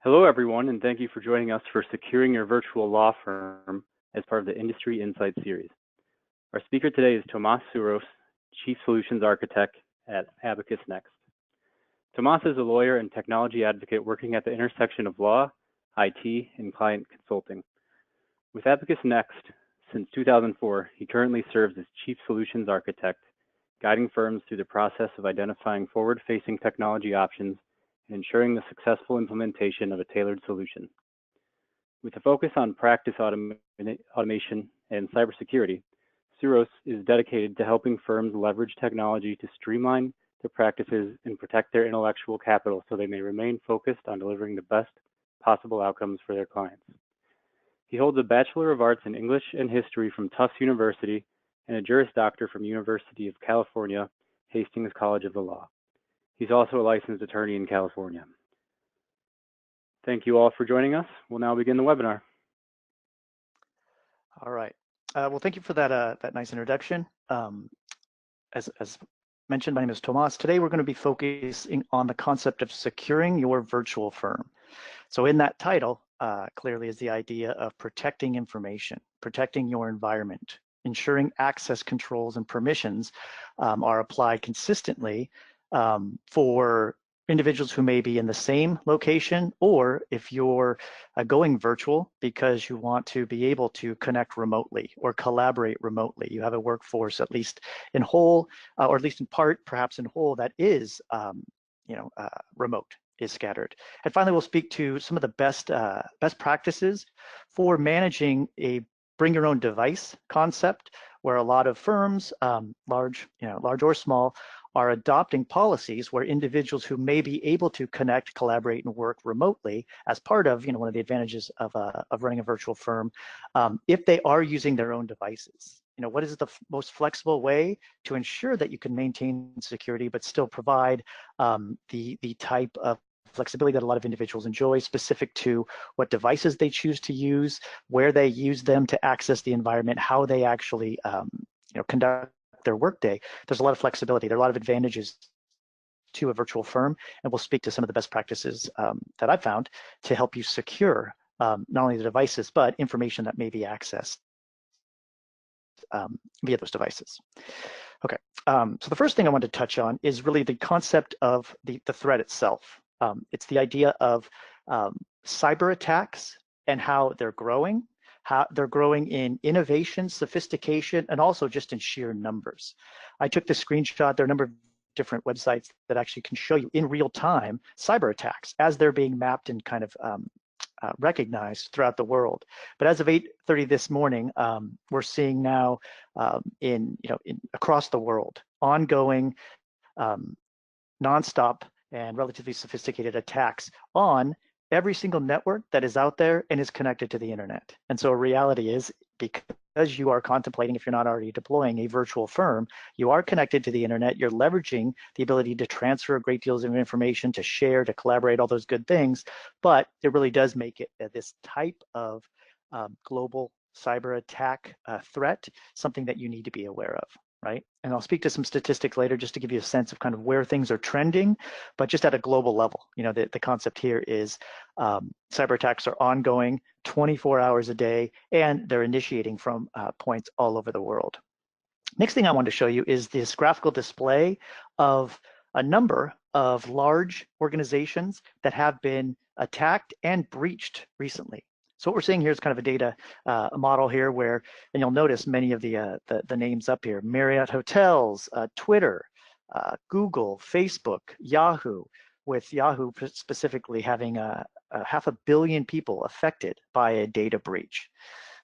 Hello, everyone, and thank you for joining us for Securing Your Virtual Law Firm as part of the Industry Insight series. Our speaker today is Tomas Suros, Chief Solutions Architect at AbacusNext. Tomas is a lawyer and technology advocate working at the intersection of law, IT, and client consulting. With AbacusNext since 2004, he currently serves as Chief Solutions Architect, guiding firms through the process of identifying forward-facing technology options and ensuring the successful implementation of a tailored solution. With a focus on practice automation and cybersecurity, Suros is dedicated to helping firms leverage technology to streamline their practices and protect their intellectual capital so they may remain focused on delivering the best possible outcomes for their clients. He holds a Bachelor of Arts in English and History from Tufts University and a Juris Doctor from University of California, Hastings College of the Law. He's also a licensed attorney in California. Thank you all for joining us. We'll now begin the webinar. All right. Well, thank you for that nice introduction. As mentioned, my name is Tomas. Today, we're going to be focusing on the concept of securing your virtual firm. So in that title, clearly is the idea of protecting information, protecting your environment, ensuring access controls and permissions are applied consistently for individuals who may be in the same location, or if you're going virtual because you want to be able to connect remotely or collaborate remotely. You have a workforce, at least in whole, or at least in part, perhaps in whole, that is remote, is scattered. And finally, we'll speak to some of the best practices for managing a bring your own device concept, where a lot of firms, large or small, are adopting policies where individuals who may be able to connect, collaborate, and work remotely as part of one of the advantages of running a virtual firm, if they are using their own devices. What is the most flexible way to ensure that you can maintain security but still provide the type of flexibility that a lot of individuals enjoy, specific to what devices they choose to use, where they use them to access the environment, how they actually conduct their workday. There's a lot of flexibility. There are a lot of advantages to a virtual firm, and we'll speak to some of the best practices that I've found to help you secure not only the devices, but information that may be accessed via those devices. Okay, so the first thing I want to touch on is really the concept of the threat itself. It's the idea of cyber attacks and how they're growing. How they're growing in innovation, sophistication, and also just in sheer numbers. I took this screenshot. There are a number of different websites that actually can show you in real time cyber attacks as they're being mapped and kind of recognized throughout the world. But as of 8:30 this morning, we're seeing now across the world ongoing, nonstop and relatively sophisticated attacks on every single network that is out there and is connected to the internet. And so a reality is, because you are contemplating, if you're not already deploying a virtual firm, you are connected to the internet, you're leveraging the ability to transfer great deals of information, to share, to collaborate, all those good things, but it really does make it this type of global cyber attack threat something that you need to be aware of. Right? And I'll speak to some statistics later just to give you a sense of kind of where things are trending, but just at a global level. The concept here is cyber attacks are ongoing 24 hours a day, and they're initiating from points all over the world. Next thing I want to show you is this graphical display of a number of large organizations that have been attacked and breached recently. So what we're seeing here is kind of a data model here where, and you'll notice many of the names up here: Marriott Hotels, Twitter, Google, Facebook, Yahoo, with Yahoo specifically having 500 million people affected by a data breach.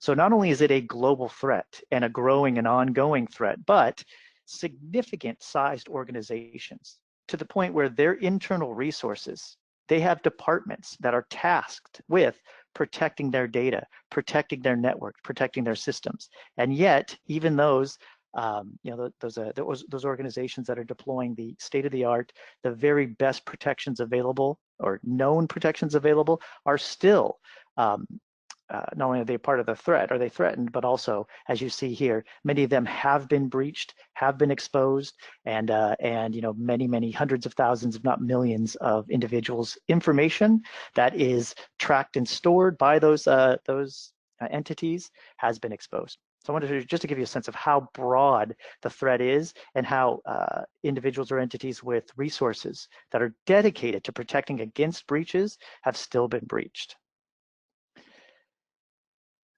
So not only is it a global threat and a growing and ongoing threat, but significant sized organizations to the point where their internal resources, they have departments that are tasked with protecting their data, protecting their network, protecting their systems. And yet, even those organizations that are deploying the state-of-the-art, the very best protections available or known protections available, are still not only are they part of the threat, are they threatened, but also, as you see here, many of them have been breached, have been exposed, and many hundreds of thousands, if not millions, of individuals' information that is tracked and stored by those entities has been exposed. So I wanted to just to give you a sense of how broad the threat is and how individuals or entities with resources that are dedicated to protecting against breaches have still been breached.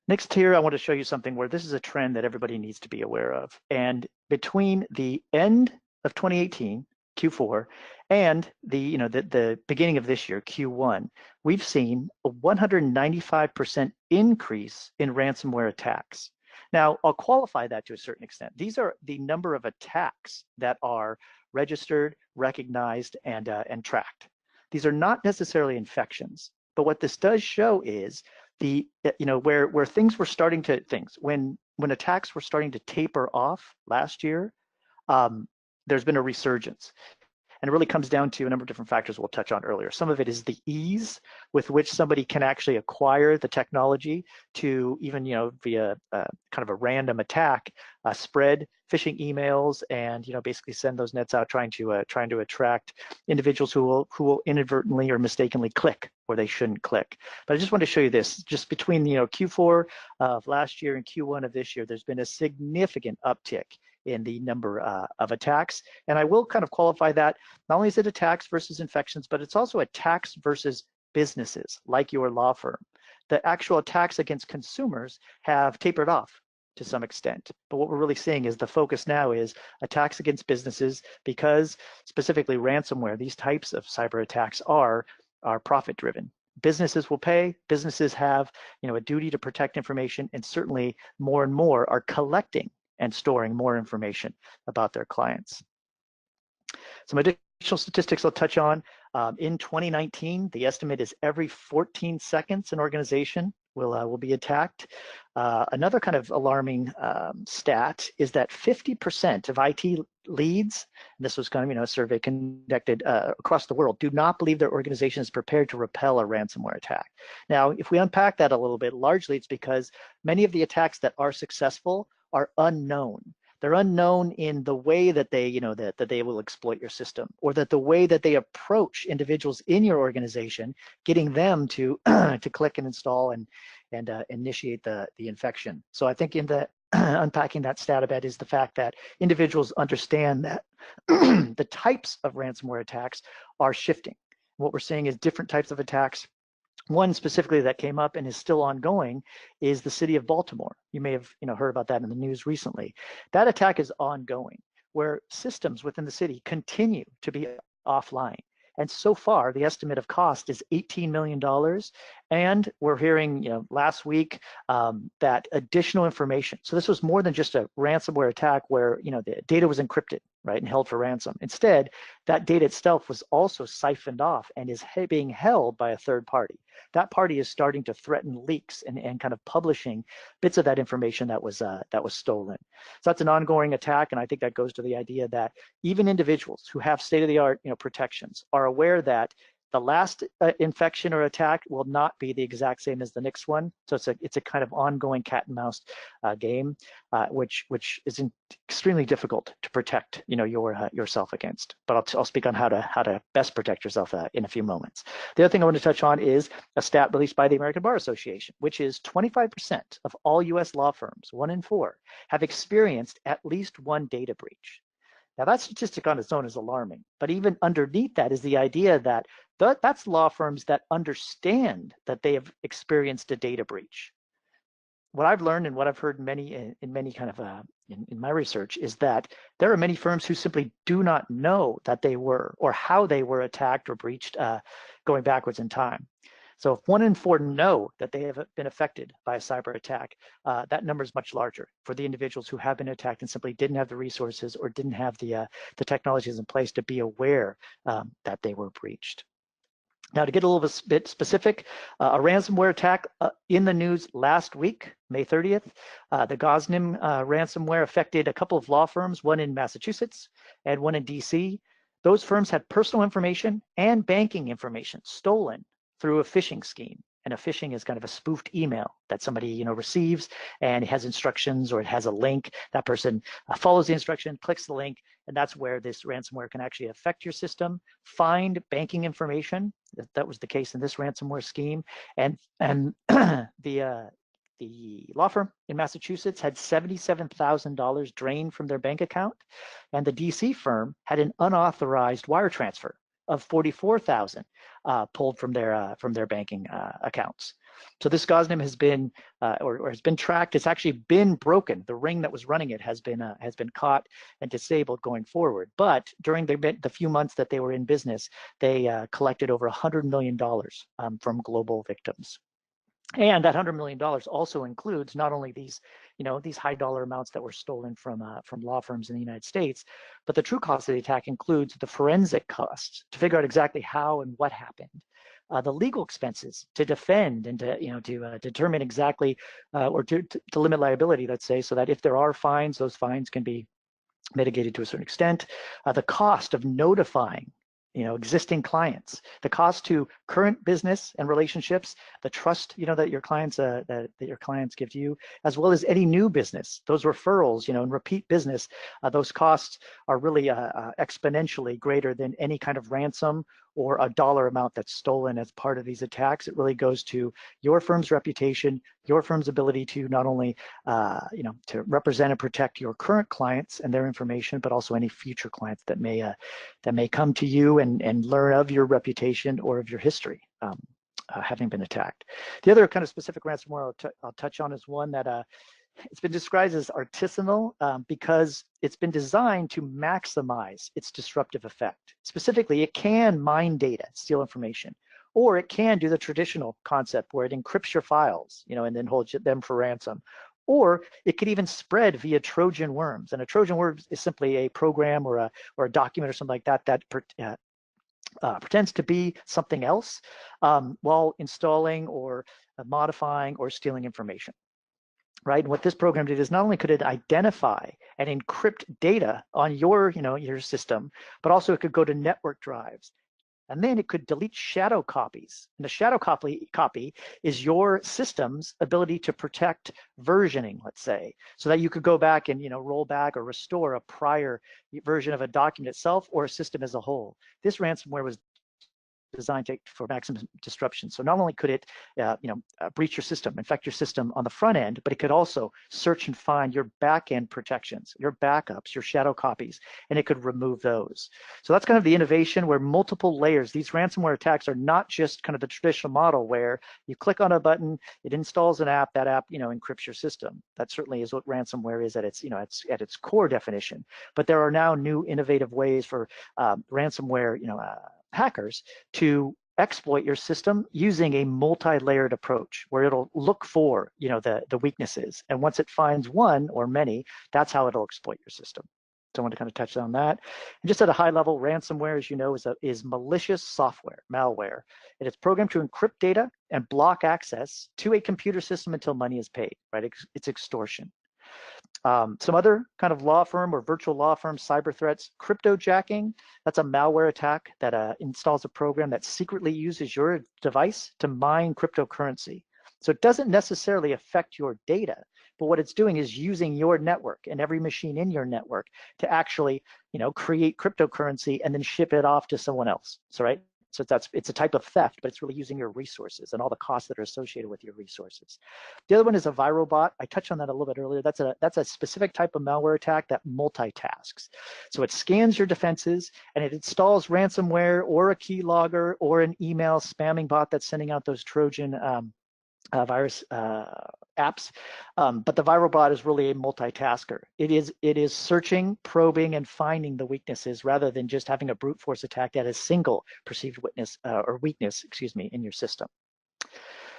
Next here, I want to show you something where this is a trend that everybody needs to be aware of. And between the end of 2018, Q4, and the beginning of this year, Q1, we've seen a 195% increase in ransomware attacks. Now, I'll qualify that to a certain extent. These are the number of attacks that are registered, recognized, and tracked. These are not necessarily infections, but what this does show is where things were starting to when attacks were starting to taper off last year, there's been a resurgence. And it really comes down to a number of different factors we'll touch on earlier. Some of it is the ease with which somebody can actually acquire the technology to even, via kind of a random attack, spread phishing emails and, basically send those nets out trying to attract individuals who will inadvertently or mistakenly click where they shouldn't click. But I just want to show you this. Just between, Q4 of last year and Q1 of this year, there's been a significant uptick in the number of attacks. And I will kind of qualify that. Not only is it attacks versus infections, but it's also attacks versus businesses like your law firm. The actual attacks against consumers have tapered off to some extent. But what we're really seeing is the focus now is attacks against businesses, because specifically ransomware, these types of cyber attacks are profit driven. Businesses will pay, businesses have a duty to protect information, and certainly more and more are collecting and storing more information about their clients. Some additional statistics I'll touch on. In 2019, the estimate is every 14 seconds an organization will be attacked. Another kind of alarming stat is that 50% of IT leads, and this was kind of a survey conducted across the world, do not believe their organization is prepared to repel a ransomware attack. Now, if we unpack that a little bit, largely it's because many of the attacks that are successful are unknown. They're unknown in the way that they, that they will exploit your system, or that the way that they approach individuals in your organization, getting them to to click and install and initiate the infection. So I think in the unpacking that stat a bit is the fact that individuals understand that the types of ransomware attacks are shifting. What we're seeing is different types of attacks. One specifically that came up and is still ongoing is the city of Baltimore. You may have heard about that in the news recently. That attack is ongoing, where systems within the city continue to be offline. And so far, the estimate of cost is $18 million. And we're hearing, last week that additional information. So this was more than just a ransomware attack where, the data was encrypted, right, and held for ransom. Instead, that data itself was also siphoned off and is being held by a third party. That party is starting to threaten leaks and kind of publishing bits of that information that was stolen. So that's an ongoing attack, and I think that goes to the idea that even individuals who have state-of-the-art, protections are aware that the last infection or attack will not be the exact same as the next one. So it's a kind of ongoing cat and mouse game, which is extremely difficult to protect yourself against. But I'll speak on how to best protect yourself in a few moments. The other thing I want to touch on is a stat released by the American Bar Association, which is 25% of all U.S. law firms, 1 in 4, have experienced at least one data breach. Now, that statistic on its own is alarming, but even underneath that is the idea that that's law firms that understand that they have experienced a data breach. What I've learned and what I've heard in my research is that there are many firms who simply do not know that they were or how they were attacked or breached going backwards in time. So if 1 in 4 know that they have been affected by a cyber attack, that number is much larger for the individuals who have been attacked and simply didn't have the resources or didn't have the technologies in place to be aware that they were breached. Now, to get a little bit specific, a ransomware attack in the news last week, May 30th, the Gosnim ransomware affected a couple of law firms, one in Massachusetts and one in DC. Those firms had personal information and banking information stolen through a phishing scheme. And a phishing is kind of a spoofed email that somebody receives, and it has instructions or it has a link. That person follows the instruction, clicks the link, and that's where this ransomware can actually affect your system, find banking information. That was the case in this ransomware scheme, and the law firm in Massachusetts had $77,000 drained from their bank account, and the DC firm had an unauthorized wire transfer of $44,000 pulled from their banking accounts. So this Gauze has been or has been tracked. It's actually been broken. The ring that was running it has been caught and disabled going forward. But during the few months that they were in business, they collected over $100 million from global victims. And that $100 million also includes not only these high dollar amounts that were stolen from law firms in the United States, but the true cost of the attack includes the forensic costs to figure out exactly how and what happened, the legal expenses to defend and to determine exactly or to limit liability, let's say, so that if there are fines, those fines can be mitigated to a certain extent, the cost of notifying existing clients, the cost to current business and relationships, the trust that your clients that your clients give to you, as well as any new business, those referrals, and repeat business, those costs are really exponentially greater than any kind of ransom or a dollar amount that's stolen as part of these attacks. It really goes to your firm's reputation, your firm's ability to not only to represent and protect your current clients and their information, but also any future clients that may come to you and learn of your reputation or of your history having been attacked. The other kind of specific ransomware I'll touch on is one that it's been described as artisanal because it's been designed to maximize its disruptive effect. Specifically, it can mine data, steal information, or it can do the traditional concept where it encrypts your files, and then holds them for ransom. Or it could even spread via Trojan worms. And a Trojan worm is simply a program or a document or something like that that pretends to be something else while installing or modifying or stealing information. Right, and what this program did is not only could it identify and encrypt data on your system, but also it could go to network drives, and then it could delete shadow copies. And a shadow copy is your system's ability to protect versioning, let's say, so that you could go back and roll back or restore a prior version of a document itself or a system as a whole. This ransomware was designed for maximum disruption. So not only could it, breach your system, infect your system on the front end, but it could also search and find your back-end protections, your backups, your shadow copies, and it could remove those. So that's kind of the innovation where multiple layers. These ransomware attacks are not just kind of the traditional model where you click on a button, it installs an app, that app, encrypts your system. That certainly is what ransomware is at its, at its core definition. But there are now new innovative ways for ransomware, hackers to exploit your system using a multi-layered approach where it'll look for the weaknesses, and once it finds one or many, that's how it'll exploit your system. So I want to kind of touch on that. And just at a high level, ransomware, as you know, is malicious software, malware. It is programmed to encrypt data and block access to a computer system until money is paid, right? It's extortion. Some other kind of law firm or virtual law firm cyber threats, cryptojacking. That's a malware attack that installs a program that secretly uses your device to mine cryptocurrency. So it doesn't necessarily affect your data, but what it's doing is using your network and every machine in your network to actually, create cryptocurrency and then ship it off to someone else. So, right? So it's a type of theft, but it's really using your resources and all the costs that are associated with your resources. The other one is a viral bot. I touched on that a little bit earlier. That's a specific type of malware attack that multitasks. So it scans your defenses and it installs ransomware or a keylogger or an email spamming bot that's sending out those Trojan virus apps, but the viral bot is really a multitasker. It is searching, probing, and finding the weaknesses rather than just having a brute force attack at a single perceived weakness in your system.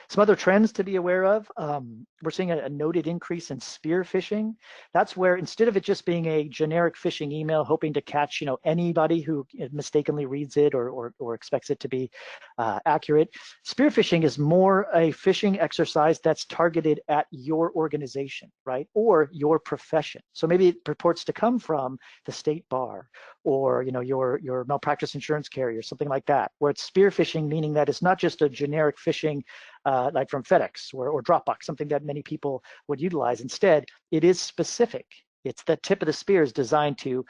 Some other trends to be aware of, we're seeing a noted increase in spear phishing. That's where instead of it just being a generic phishing email hoping to catch anybody who mistakenly reads it or expects it to be accurate, spear phishing is more a phishing exercise that's targeted at your organization, right, or your profession. So maybe it purports to come from the state bar or your malpractice insurance carrier, something like that, where it's spear phishing, meaning that it's not just a generic phishing like from FedEx or Dropbox, something that many people would utilize. Instead, it is specific. It's the tip of the spear is designed to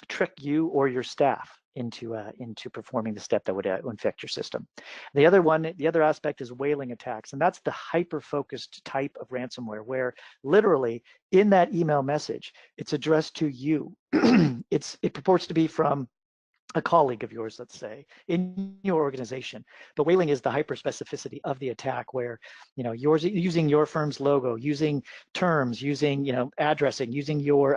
trick you or your staff into performing the step that would infect your system. The other aspect is whaling attacks, and that's the hyper-focused type of ransomware where literally in that email message, it's addressed to you. It purports to be from a colleague of yours, let's say, in your organization. The whaling is the hyper-specificity of the attack where, you're using your firm's logo, using terms, using, addressing, using your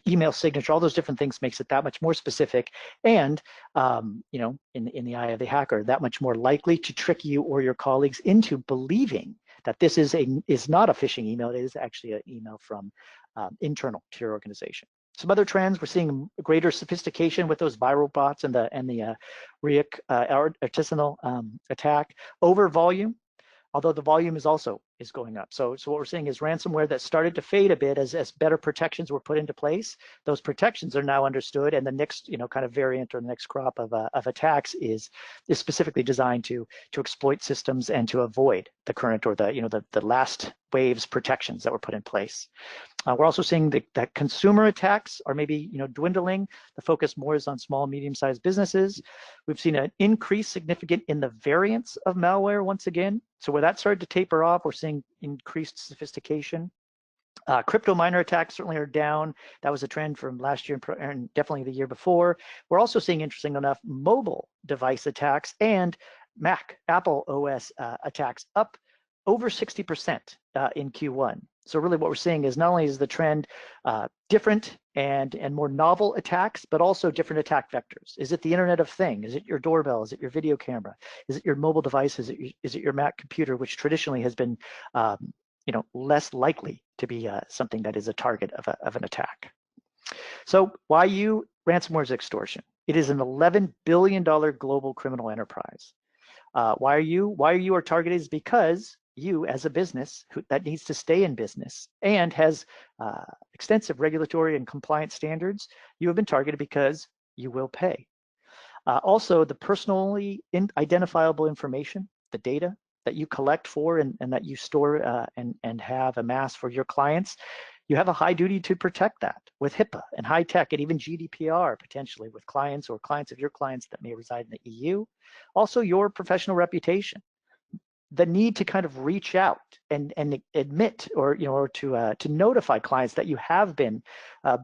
email signature, all those different things makes it that much more specific and, in the eye of the hacker, that much more likely to trick you or your colleagues into believing that this is not a phishing email, it is actually an email from internal to your organization. Some other trends, we're seeing greater sophistication with those viral bots and the artisanal attack over volume, although the volume is going up. So what we're seeing is ransomware that started to fade a bit as better protections were put into place. Those protections are now understood, and the next kind of variant or the next crop of attacks is specifically designed to exploit systems and to avoid the current or the last waves protections that were put in place. We're also seeing that consumer attacks are maybe dwindling. The focus more is on small, medium-sized businesses. We've seen an increase significant in the variants of malware once again. So where that started to taper off, we're seeing increased sophistication. Crypto miner attacks certainly are down. That was a trend from last year and definitely the year before. We're also seeing, interesting enough, mobile device attacks and Apple OS attacks up over 60% in Q1. So really what we're seeing is not only is the trend different and more novel attacks, but also different attack vectors. Is it the Internet of Things? Is it your doorbell? Is it your video camera? Is it your mobile device? Is it your Mac computer, which traditionally has been less likely to be something that is a target of an attack? So why you? Ransomware is extortion. It is an $11 billion global criminal enterprise. Why are you our target? Is because you, as a business that needs to stay in business and has extensive regulatory and compliance standards, you have been targeted because you will pay. Also, the personally identifiable information, the data that you collect for and that you store and have amassed for your clients, you have a high duty to protect that with HIPAA and high tech and even GDPR potentially with clients or clients of your clients that may reside in the EU. Also, your professional reputation. The need to kind of reach out and admit or to notify clients that you have been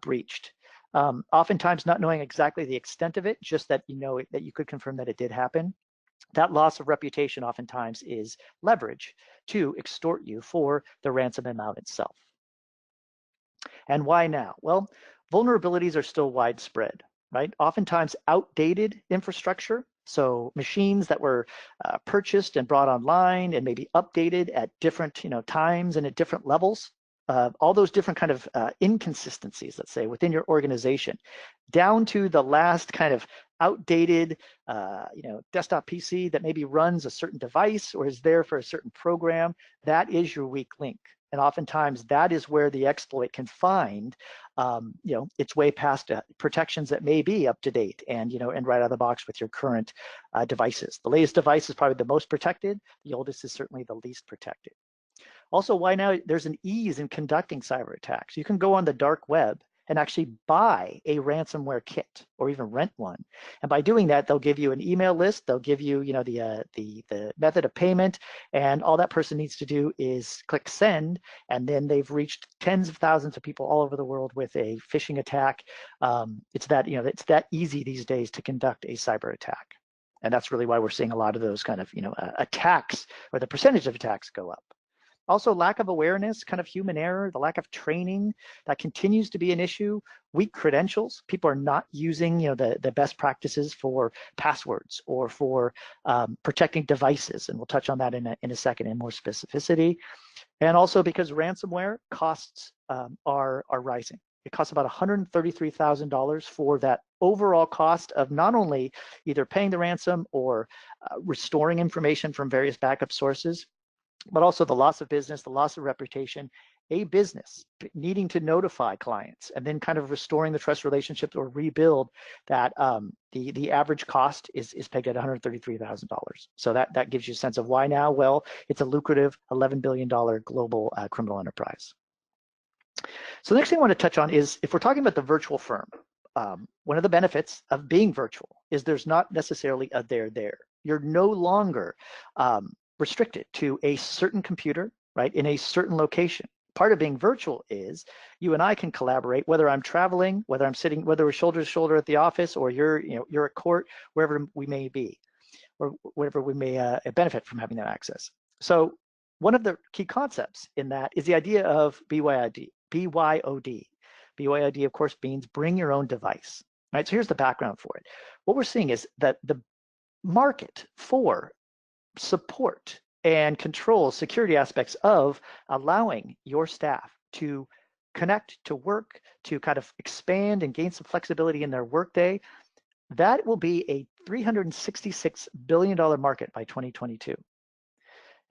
breached. Oftentimes not knowing exactly the extent of it, just that that you could confirm that it did happen. That loss of reputation oftentimes is leverage to extort you for the ransom amount itself. And why now? Well, vulnerabilities are still widespread, right? Oftentimes outdated infrastructure. So machines that were purchased and brought online and maybe updated at different times and at different levels. All those different kind of inconsistencies, let's say, within your organization, down to the last kind of outdated desktop PC that maybe runs a certain device or is there for a certain program. That is your weak link. And oftentimes that is where the exploit can find, its way past protections that may be up to date and right out of the box with your current devices. The latest device is probably the most protected. The oldest is certainly the least protected. Also, why now? There's an ease in conducting cyber attacks. You can go on the dark web and actually buy a ransomware kit or even rent one. And by doing that, they'll give you an email list. They'll give you, the method of payment, and all that person needs to do is click send, and then they've reached tens of thousands of people all over the world with a phishing attack. It's that easy these days to conduct a cyber attack. And that's really why we're seeing a lot of those kind of, attacks, or the percentage of attacks go up. Also, lack of awareness, kind of human error, the lack of training, that continues to be an issue. Weak credentials. People are not using, the best practices for passwords or for protecting devices, and we'll touch on that in a second in more specificity. And also because ransomware costs are rising. It costs about $133,000 for that overall cost of not only either paying the ransom or restoring information from various backup sources, but also the loss of business, the loss of reputation, a business needing to notify clients and then kind of restoring the trust relationships or rebuild that, the average cost is pegged at $133,000. So that gives you a sense of why now. Well, it's a lucrative $11 billion global criminal enterprise. So the next thing I want to touch on is, if we're talking about the virtual firm, one of the benefits of being virtual is there's not necessarily a there. You're no longer restricted to a certain computer, right, in a certain location. Part of being virtual is you and I can collaborate, whether I'm traveling, whether I'm sitting, whether we're shoulder to shoulder at the office, or you're at court, wherever we may be, or wherever we may benefit from having that access. So one of the key concepts in that is the idea of BYOD. BYOD, of course, means bring your own device, right? So here's the background for it. What we're seeing is that the market for support and control security aspects of allowing your staff to connect, to work, to kind of expand and gain some flexibility in their workday, that will be a $366 billion market by 2022.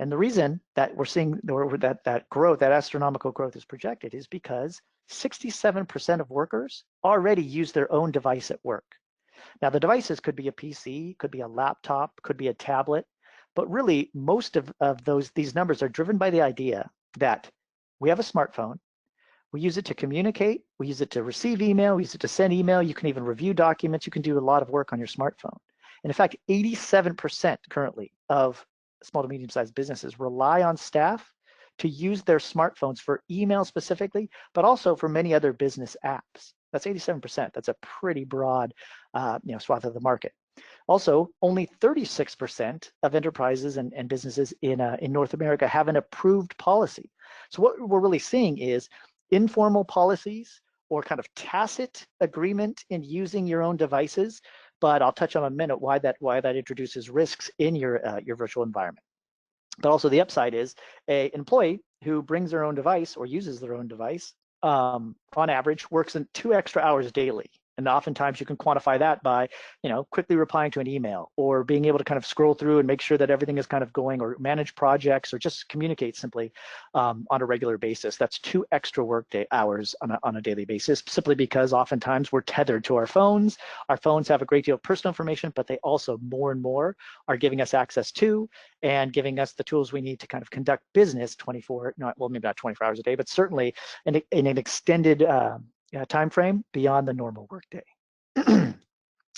And the reason that we're seeing that growth, that astronomical growth is projected, is because 67% of workers already use their own device at work. Now, the devices could be a PC, could be a laptop, could be a tablet, but really most of these numbers are driven by the idea that we have a smartphone, we use it to communicate, we use it to receive email, we use it to send email, you can even review documents, you can do a lot of work on your smartphone. And in fact, 87% currently of small to medium-sized businesses rely on staff to use their smartphones for email specifically, but also for many other business apps. That's 87%. That's a pretty broad swath of the market. Also, only 36% of enterprises and businesses in North America have an approved policy. So what we're really seeing is informal policies or kind of tacit agreement in using your own devices. But I'll touch on in a minute why that introduces risks in your virtual environment. But also the upside is an employee who brings their own device or uses their own device, on average, works in 2 extra hours daily. And oftentimes you can quantify that by, quickly replying to an email or being able to kind of scroll through and make sure that everything is kind of going, or manage projects, or just communicate simply on a regular basis. That's 2 extra workday hours on a daily basis, simply because oftentimes we're tethered to our phones. Our phones have a great deal of personal information, but they also more and more are giving us access to and giving us the tools we need to kind of conduct business maybe not 24 hours a day, but certainly in an extended time frame beyond the normal workday.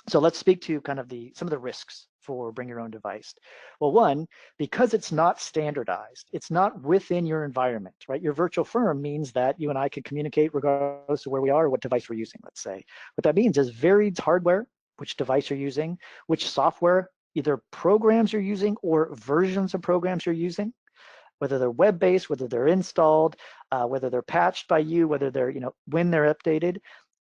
So let's speak to kind of some of the risks for bring your own device. Well, one, because it's not standardized, it's not within your environment, right? Your virtual firm means that you and I can communicate regardless of where we are or what device we're using, let's say. What that means is varied hardware, which device you're using, which software, either programs you're using or versions of programs you're using, whether they're web-based, whether they're installed, whether they're patched by you, whether they're, when they're updated,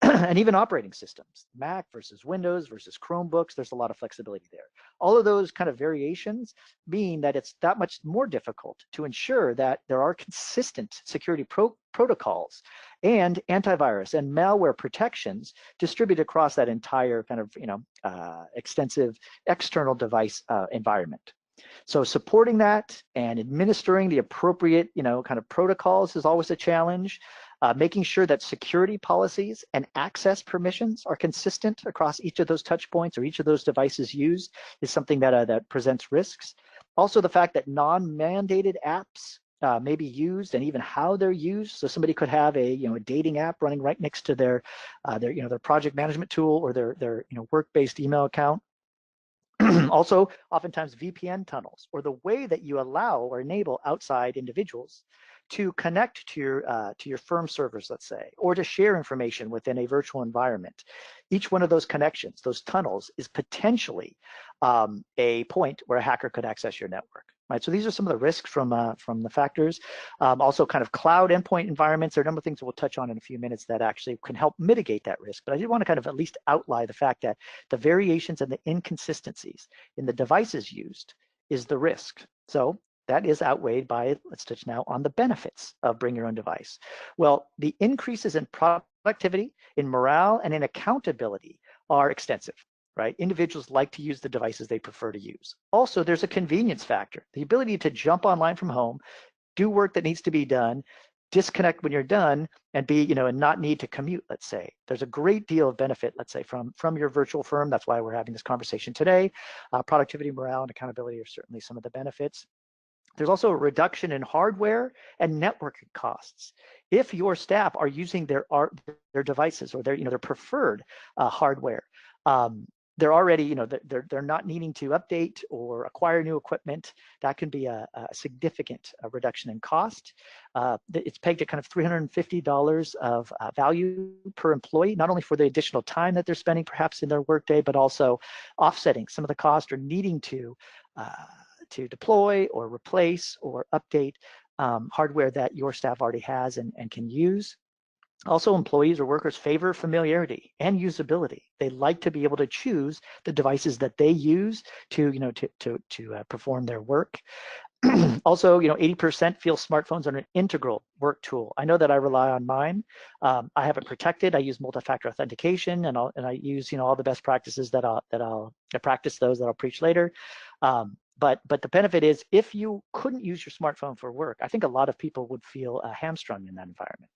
and even operating systems, Mac versus Windows versus Chromebooks, there's a lot of flexibility there. All of those kind of variations mean that it's that much more difficult to ensure that there are consistent security protocols and antivirus and malware protections distributed across that entire kind of, extensive external device environment. So supporting that and administering the appropriate, kind of protocols is always a challenge. Making sure that security policies and access permissions are consistent across each of those touch points or each of those devices used is something that presents risks. Also, the fact that non-mandated apps may be used and even how they're used. So somebody could have a dating app running right next to their project management tool or their work-based email account. Also, oftentimes VPN tunnels, or the way that you allow or enable outside individuals to connect to your firm servers, let's say, or to share information within a virtual environment. Each one of those connections, those tunnels, is potentially a point where a hacker could access your network. Right, so these are some of the risks from the factors. Also, kind of cloud endpoint environments. There are a number of things that we'll touch on in a few minutes that actually can help mitigate that risk. But I did want to kind of at least outline the fact that the variations and the inconsistencies in the devices used is the risk. So that is outweighed by, let's touch now on the benefits of bring your own device. Well, the increases in productivity, in morale, and in accountability are extensive. Right? Individuals like to use the devices they prefer to use. Also, there's a convenience factor. The ability to jump online from home, do work that needs to be done, disconnect when you're done, and be, and not need to commute, let's say. There's a great deal of benefit, let's say, from your virtual firm. That's why we're having this conversation today. Productivity, morale, and accountability are certainly some of the benefits. There's also a reduction in hardware and networking costs. If your staff are using their devices or their preferred hardware, they're already, they're not needing to update or acquire new equipment. That can be a significant reduction in cost. It's pegged at kind of $350 of value per employee, not only for the additional time that they're spending perhaps in their workday, but also offsetting some of the cost or needing to deploy or replace or update hardware that your staff already has and can use. Also, employees or workers favor familiarity and usability. They like to be able to choose the devices that they use to perform their work. Also, 80% feel smartphones are an integral work tool. I know that I rely on mine. I have it protected. I use multi-factor authentication, and I use all the best practices that I'll practice those that I'll preach later. But the benefit is, if you couldn't use your smartphone for work, I think a lot of people would feel hamstrung in that environment.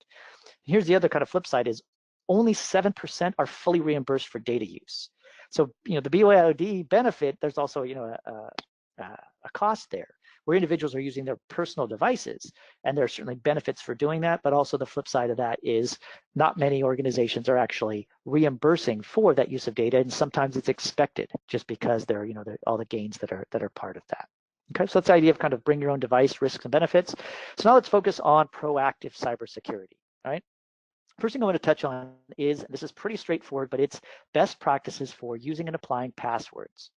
Here's the other kind of flip side: is only 7% are fully reimbursed for data use. So the BYOD benefit, there's also a cost there, where individuals are using their personal devices, and there are certainly benefits for doing that. But also the flip side of that is not many organizations are actually reimbursing for that use of data, and sometimes it's expected just because there are all the gains that are part of that. Okay, so that's the idea of kind of bring your own device, risks and benefits. So now let's focus on proactive cybersecurity. All right. First thing I want to touch on is, and this is pretty straightforward, but it's best practices for using and applying passwords.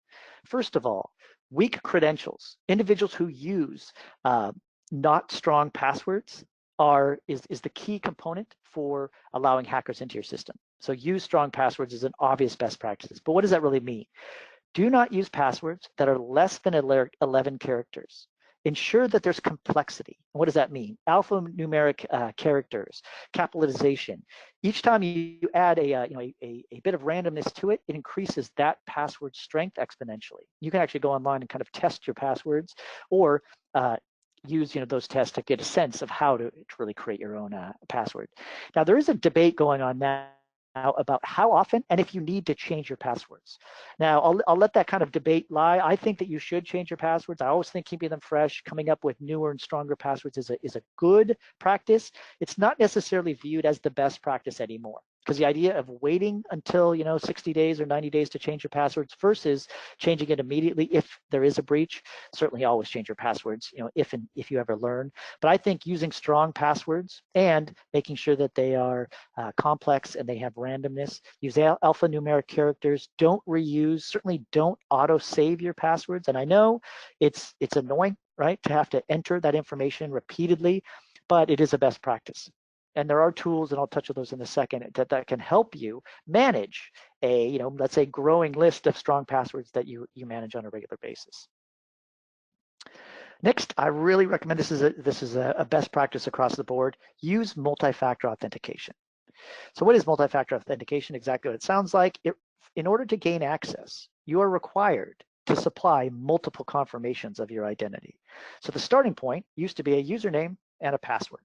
First of all, weak credentials. Individuals who use not strong passwords is the key component for allowing hackers into your system. So use strong passwords is an obvious best practices. But what does that really mean? Do not use passwords that are less than 11 characters. Ensure that there's complexity. What does that mean? Alphanumeric characters, capitalization. Each time you add a bit of randomness to it, it increases that password strength exponentially. You can actually go online and kind of test your passwords, or use those tests to get a sense of how to really create your own password. Now, there is a debate going on now about how often and if you need to change your passwords. Now, I'll let that kind of debate lie. I think that you should change your passwords. I always think keeping them fresh, coming up with newer and stronger passwords is a good practice. It's not necessarily viewed as the best practice anymore, because the idea of waiting until 60 days or 90 days to change your passwords versus changing it immediately if there is a breach. Certainly always change your passwords, if you ever learn. But I think using strong passwords and making sure that they are complex and they have randomness, use alphanumeric characters, don't reuse, certainly don't auto save your passwords. And I know it's annoying, right, to have to enter that information repeatedly, but it is a best practice. And there are tools, and I'll touch on those in a second, that can help you manage a, let's say, growing list of strong passwords that you manage on a regular basis. Next, I really recommend, this is a best practice across the board, use multi-factor authentication. So what is multi-factor authentication? Exactly what it sounds like. In order to gain access, you are required to supply multiple confirmations of your identity. So the starting point used to be a username and a password.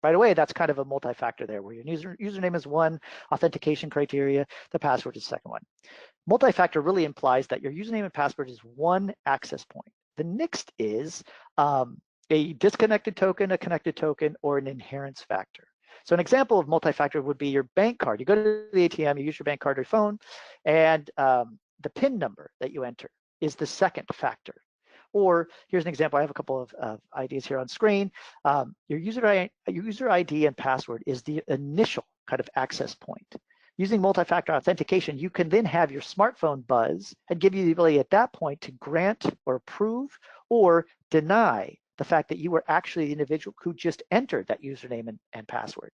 Right away, that's kind of a multi-factor there, where your username is one authentication criteria, the password is the second one. Multi-factor really implies that your username and password is one access point. The next is a disconnected token, a connected token, or an inherence factor. So an example of multi-factor would be your bank card. You go to the ATM, you use your bank card or phone, and the PIN number that you enter is the second factor. Or here's an example. I have a couple of ideas here on screen. Your user ID and password is the initial kind of access point. Using multi-factor authentication, you can then have your smartphone buzz and give you the ability at that point to grant or approve or deny the fact that you were actually the individual who just entered that username and password.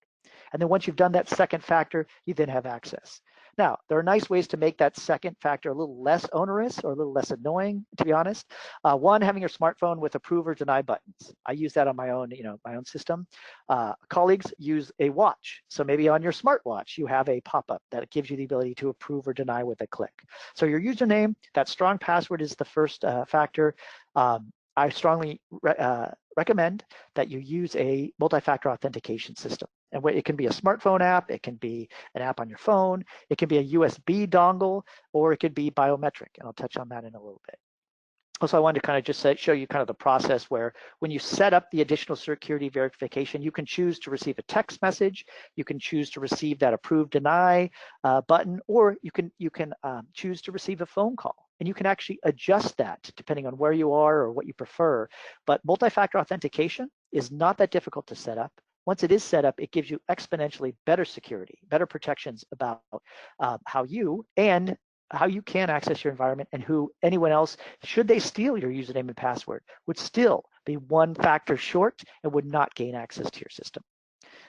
And then once you've done that second factor, you then have access. Now, there are nice ways to make that second factor a little less onerous or a little less annoying, to be honest. One, having your smartphone with approve or deny buttons. I use that on my own, my own system. Colleagues use a watch. So maybe on your smartwatch, you have a pop-up that gives you the ability to approve or deny with a click. So your username, that strong password is the first factor. I strongly recommend that you use a multi-factor authentication system. And it can be a smartphone app, it can be an app on your phone, it can be a USB dongle, or it could be biometric. And I'll touch on that in a little bit. Also, I wanted to kind of just show you kind of the process where when you set up the additional security verification, you can choose to receive a text message, you can choose to receive that approve deny button, or you can choose to receive a phone call. And you can actually adjust that depending on where you are or what you prefer. But multi-factor authentication is not that difficult to set up. Once it is set up, it gives you exponentially better security, better protections about how you can access your environment, and who anyone else, should they steal your username and password, would still be one factor short and would not gain access to your system.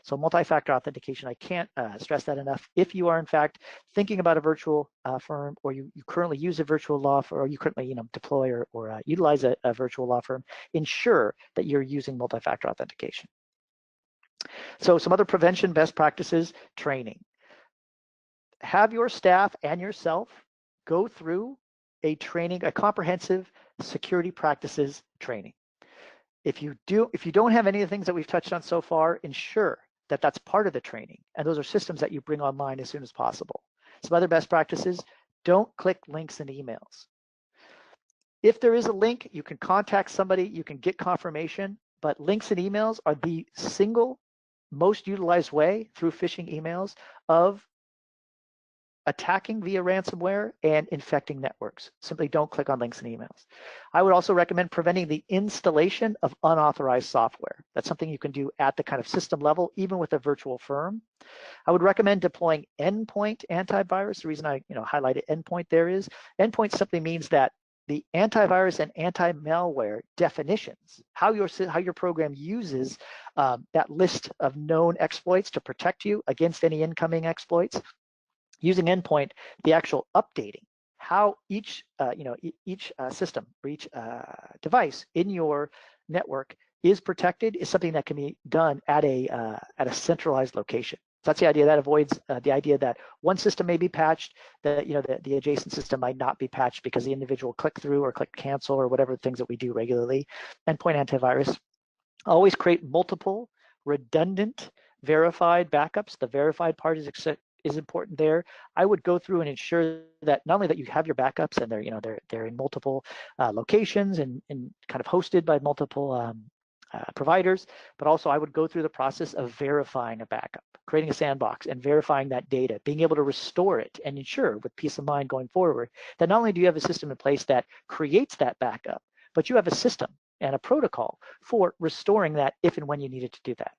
So multi-factor authentication, I can't stress that enough. If you are in fact thinking about a virtual firm, or you currently use a virtual law firm, or you currently deploy or utilize a virtual law firm, ensure that you're using multi-factor authentication. So some other prevention best practices: training. Have your staff and yourself go through a comprehensive security practices training. If you don't have any of the things that we've touched on so far, ensure that that's part of the training, and those are systems that you bring online as soon as possible. Some other best practices: don't click links in emails. If there is a link, you can contact somebody, you can get confirmation, but links in emails are the single most utilized way through phishing emails of attacking via ransomware and infecting networks. Simply don't click on links in emails. I would also recommend preventing the installation of unauthorized software. That's something you can do at the kind of system level, even with a virtual firm. I would recommend deploying endpoint antivirus. The reason I highlighted endpoint there is endpoint simply means that the antivirus and anti-malware definitions, how your program uses that list of known exploits to protect you against any incoming exploits. Using endpoint, the actual updating, how each system or each device in your network is protected, is something that can be done at a centralized location. So that's the idea. That avoids the idea that one system may be patched, that the adjacent system might not be patched because the individual click through or click cancel or whatever things that we do regularly. Endpoint antivirus. Always create multiple redundant verified backups. The verified part is important there. I would go through and ensure that not only that you have your backups and they're in multiple locations and kind of hosted by multiple providers, but also I would go through the process of verifying a backup, creating a sandbox and verifying that data, being able to restore it and ensure with peace of mind going forward that not only do you have a system in place that creates that backup, but you have a system and a protocol for restoring that if and when you needed to do that.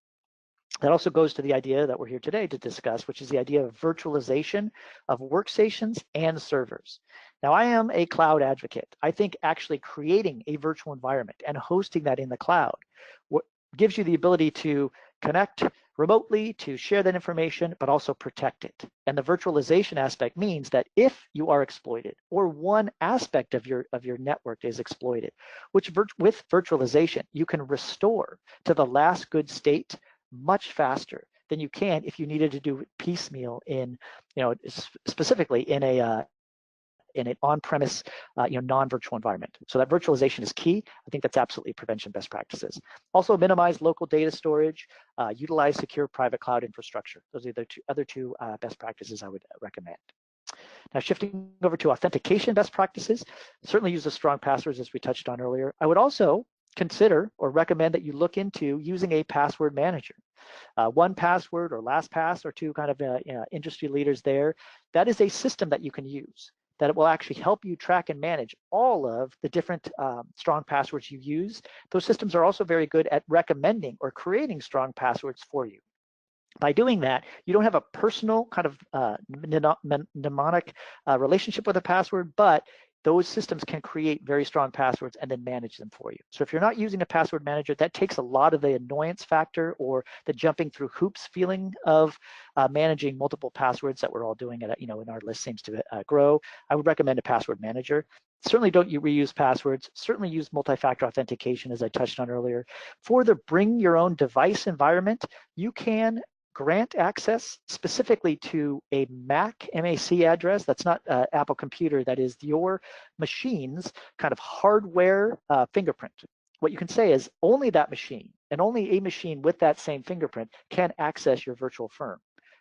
That also goes to the idea that we're here today to discuss, which is the idea of virtualization of workstations and servers. Now, I am a cloud advocate. I think actually creating a virtual environment and hosting that in the cloud gives you the ability to connect remotely, to share that information, but also protect it. And the virtualization aspect means that if you are exploited or one aspect of your network is exploited, with virtualization, you can restore to the last good state much faster than you can if you needed to do it piecemeal specifically in an on-premise, non-virtual environment. So that virtualization is key. I think that's absolutely prevention best practices. Also, minimize local data storage, utilize secure private cloud infrastructure. Those are the other two best practices I would recommend. Now, shifting over to authentication best practices, certainly use the strong passwords as we touched on earlier. I would also consider or recommend that you look into using a password manager. 1Password or LastPass are two kind of industry leaders there. That is a system that you can use, that it will actually help you track and manage all of the different strong passwords you use. Those systems are also very good at recommending or creating strong passwords for you. By doing that, you don't have a personal kind of mnemonic relationship with a password, but those systems can create very strong passwords and then manage them for you. So if you're not using a password manager, that takes a lot of the annoyance factor or the jumping through hoops feeling of managing multiple passwords that we're all doing in our list seems to grow. I would recommend a password manager. Certainly don't reuse passwords. Certainly use multi-factor authentication, as I touched on earlier. For the bring your own device environment, you can grant access specifically to a MAC address. That's not Apple computer. That is your machine's kind of hardware fingerprint. what you can say is only that machine and only a machine with that same fingerprint can access your virtual firm.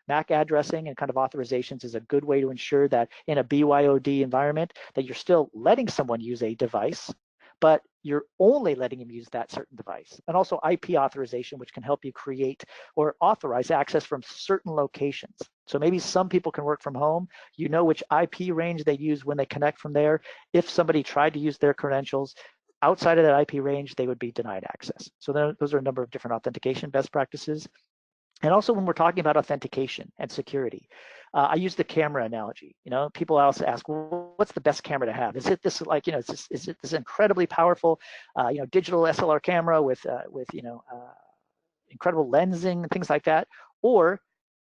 MAC addressing and kind of authorizations is a good way to ensure that in a BYOD environment that you're still letting someone use a device, but you're only letting them use that certain device. And also IP authorization, which can help you create or authorize access from certain locations. So maybe some people can work from home. You know which IP range they use when they connect from there. If somebody tried to use their credentials outside of that IP range, they would be denied access. So those are a number of different authentication best practices. And also when we're talking about authentication and security, I use the camera analogy. You know, people also ask, well, what's the best camera to have? Is it this like, you know, is it this incredibly powerful, you know, digital SLR camera with you know, incredible lensing and things like that? Or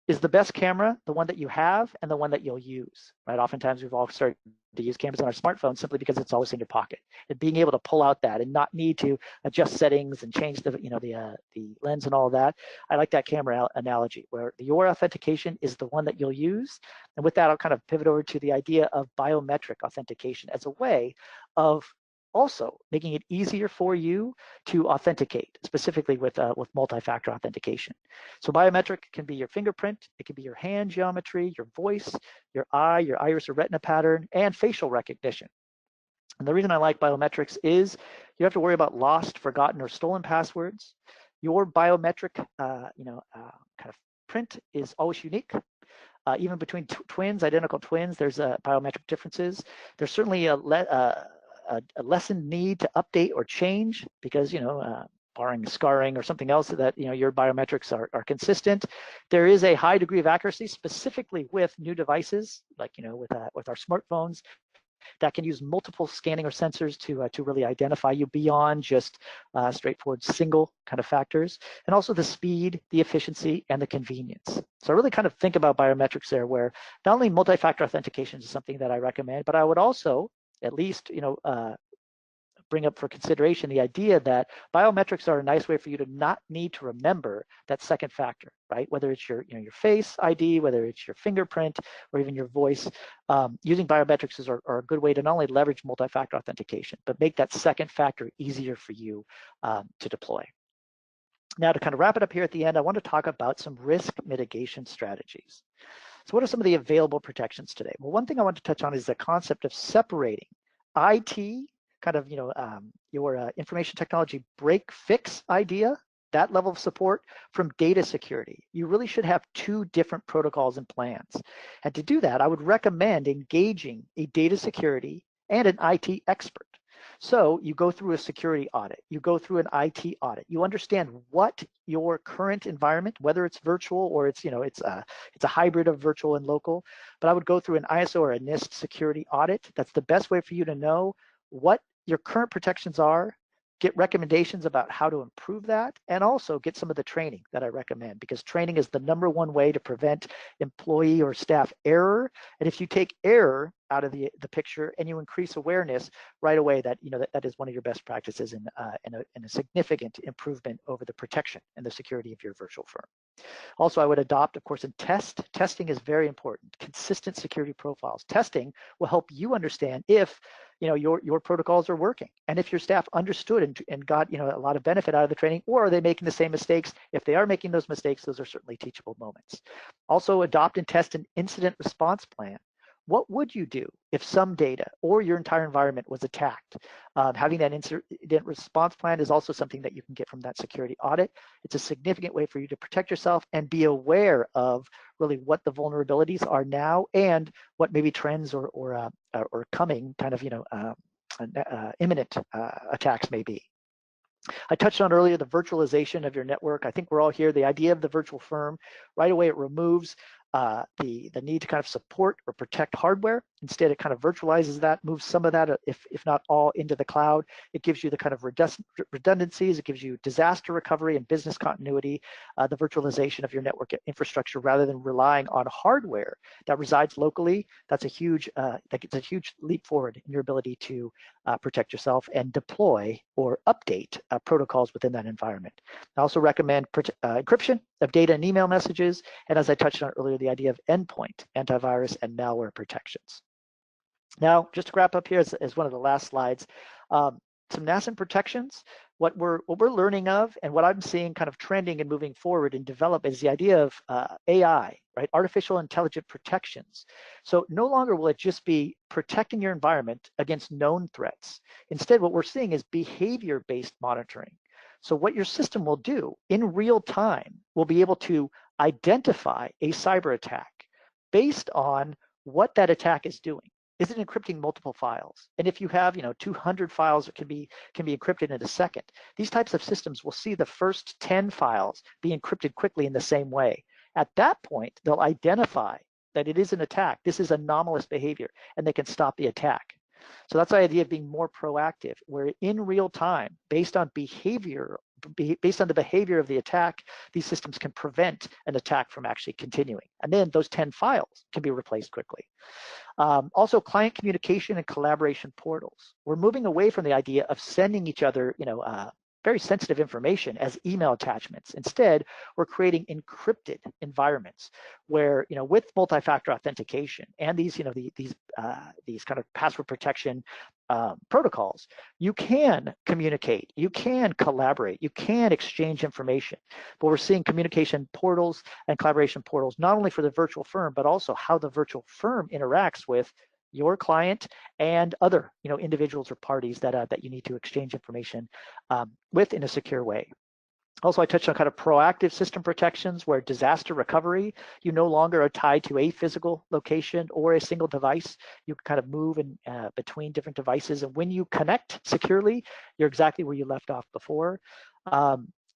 is the best camera the one that you have and the one that you'll use, right? Oftentimes we've all started to use cameras on our smartphones simply because it's always in your pocket. And being able to pull out that and not need to adjust settings and change the, you know, the lens and all of that. I like that camera analogy where your authentication is the one that you'll use. And with that, I'll kind of pivot over to the idea of biometric authentication as a way of also making it easier for you to authenticate, specifically with multi-factor authentication. So biometric can be your fingerprint, it can be your hand geometry, your voice, your eye, your iris or retina pattern, and facial recognition. And the reason I like biometrics is you have to worry about lost, forgotten, or stolen passwords. Your biometric kind of print is always unique. Even between twins, identical twins, there's biometric differences. There's certainly a lessened need to update or change because, you know, barring scarring or something else that, you know, your biometrics are consistent. There is a high degree of accuracy, specifically with new devices, like, you know, with our smartphones that can use multiple scanning or sensors to really identify you beyond just straightforward single kind of factors, and also the speed, the efficiency, and the convenience. So I really kind of think about biometrics there, where not only multi-factor authentication is something that I recommend, but I would also at least, you know, bring up for consideration the idea that biometrics are a nice way for you to not need to remember that second factor, right? Whether it's your, you know, your face ID, whether it's your fingerprint, or even your voice. Using biometrics are a good way to not only leverage multi-factor authentication, but make that second factor easier for you to deploy. Now, to kind of wrap it up here at the end, I want to talk about some risk mitigation strategies. So what are some of the available protections today? Well, one thing I want to touch on is the concept of separating IT, kind of, you know, your information technology break fix idea, that level of support, from data security. You really should have two different protocols and plans. And to do that, I would recommend engaging a data security and an IT expert. So you go through a security audit, you go through an IT audit, you understand what your current environment, whether it's virtual or it's, you know, it's a hybrid of virtual and local, but I would go through an ISO or a NIST security audit. That's the best way for you to know what your current protections are, get recommendations about how to improve that, and also get some of the training that I recommend, because training is the #1 way to prevent employee or staff error. And if you take error out of the picture and you increase awareness right away, that, you know, that is one of your best practices and a significant improvement over the protection and the security of your virtual firm. Also, I would adopt, of course, and test. Testing is very important. Consistent security profiles. Testing will help you understand if, you know, your protocols are working, and if your staff understood and got, you know, a lot of benefit out of the training, or are they making the same mistakes? If they are making those mistakes, those are certainly teachable moments. Also, adopt and test an incident response plan. What would you do if some data or your entire environment was attacked? Having that incident response plan is also something that you can get from that security audit. It's a significant way for you to protect yourself and be aware of really what the vulnerabilities are now and what maybe trends or coming kind of, you know, imminent attacks may be. I touched on earlier the virtualization of your network. I think we're all here. The idea of the virtual firm, right away, it removes the need to kind of support or protect hardware. Instead, it kind of virtualizes that, moves some of that, if not all, into the cloud. It gives you the kind of redundancies. It gives you disaster recovery and business continuity, the virtualization of your network infrastructure, rather than relying on hardware that resides locally. That's a huge leap forward in your ability to protect yourself and deploy or update protocols within that environment. I also recommend encryption of data and email messages, and as I touched on earlier, the idea of endpoint antivirus and malware protections. Now, just to wrap up here as one of the last slides, some nascent protections. What we're learning of, and what I'm seeing kind of trending and moving forward and develop, is the idea of AI, right? Artificial intelligent protections. So no longer will it just be protecting your environment against known threats. Instead, what we're seeing is behavior-based monitoring. So what your system will do in real time will be able to identify a cyber attack based on what that attack is doing. Is it encrypting multiple files? And if you have, 200 files that can be encrypted in a second, these types of systems will see the first 10 files be encrypted quickly in the same way. At that point, they'll identify that it is an attack. This is anomalous behavior, and they can stop the attack. So that's the idea of being more proactive, where in real time, based on the behavior of the attack, these systems can prevent an attack from actually continuing. And then those 10 files can be replaced quickly. Also, client communication and collaboration portals. We're moving away from the idea of sending each other, very sensitive information as email attachments. Instead, we're creating encrypted environments where, with multi-factor authentication and these kind of password protection protocols, you can communicate, you can collaborate, you can exchange information. But we're seeing communication portals and collaboration portals not only for the virtual firm, but also how the virtual firm interacts with your client and other individuals or parties that you need to exchange information with in a secure way. Also, I touched on kind of proactive system protections, where disaster recovery, you no longer are tied to a physical location or a single device. You can kind of move between different devices, and when you connect securely, you're exactly where you left off before.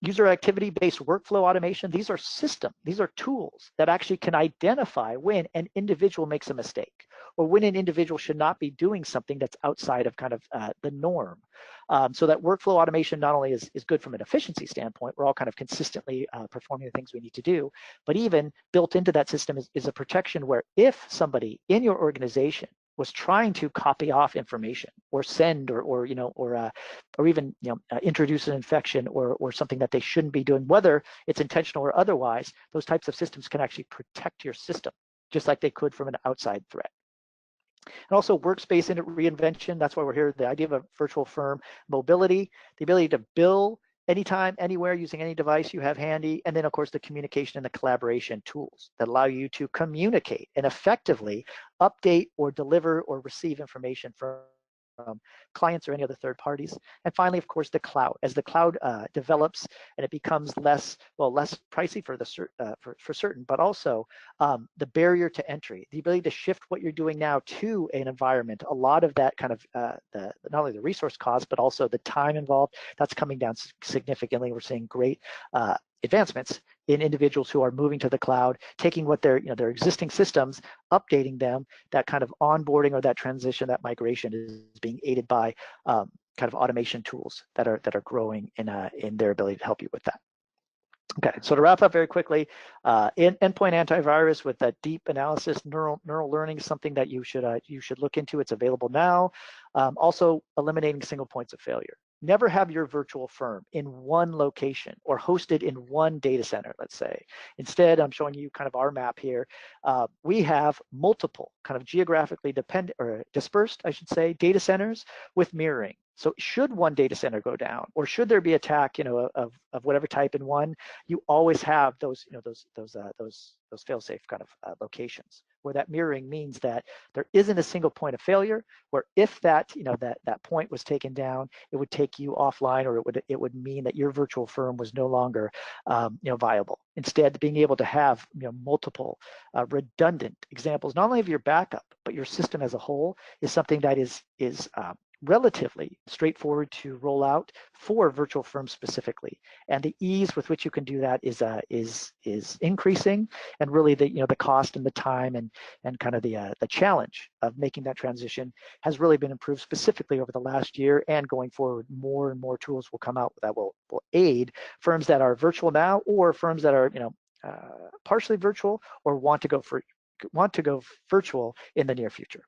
User activity-based workflow automation, these are systems, these are tools that actually can identify when an individual makes a mistake, or when an individual should not be doing something that's outside of kind of the norm. So that workflow automation not only is good from an efficiency standpoint, we're all kind of consistently performing the things we need to do, but even built into that system is a protection where if somebody in your organization was trying to copy off information or send or even introduce an infection or something that they shouldn't be doing, whether it's intentional or otherwise, those types of systems can actually protect your system just like they could from an outside threat. And also workspace reinvention. That's why we're here. The idea of a virtual firm mobility, the ability to bill anytime, anywhere, using any device you have handy, and then of course the communication and the collaboration tools that allow you to communicate and effectively update or deliver or receive information from clients or any other third parties. And finally, of course, the cloud. As the cloud develops and it becomes less pricey for certain, but also the barrier to entry, the ability to shift what you're doing now to an environment. A lot of that kind of not only the resource cost, but also the time involved, that's coming down significantly. We're seeing great advancements in individuals who are moving to the cloud, taking what their existing systems, updating them. That kind of onboarding or that transition, that migration is being aided by kind of automation tools that are growing in their ability to help you with that. Okay, so to wrap up very quickly, endpoint antivirus with that deep analysis, neural learning is something that you should look into. It's available now. Also, eliminating single points of failure. Never have your virtual firm in one location or hosted in one data center, let's say. Instead, I'm showing you kind of our map here. We have multiple kind of geographically dispersed, I should say, data centers with mirroring. So should one data center go down, or should there be attack, of whatever type in one, you always have those fail-safe kind of locations, where that mirroring means that there isn't a single point of failure, where if that point was taken down, it would take you offline, or it would mean that your virtual firm was no longer viable. Instead, being able to have multiple redundant examples, not only of your backup, but your system as a whole, is something that is relatively straightforward to roll out for virtual firms specifically, and the ease with which you can do that is increasing, and really the cost and the time and kind of the challenge of making that transition has really been improved specifically over the last year, and going forward, more and more tools will come out that will aid firms that are virtual now, or firms that are partially virtual or want to go virtual in the near future.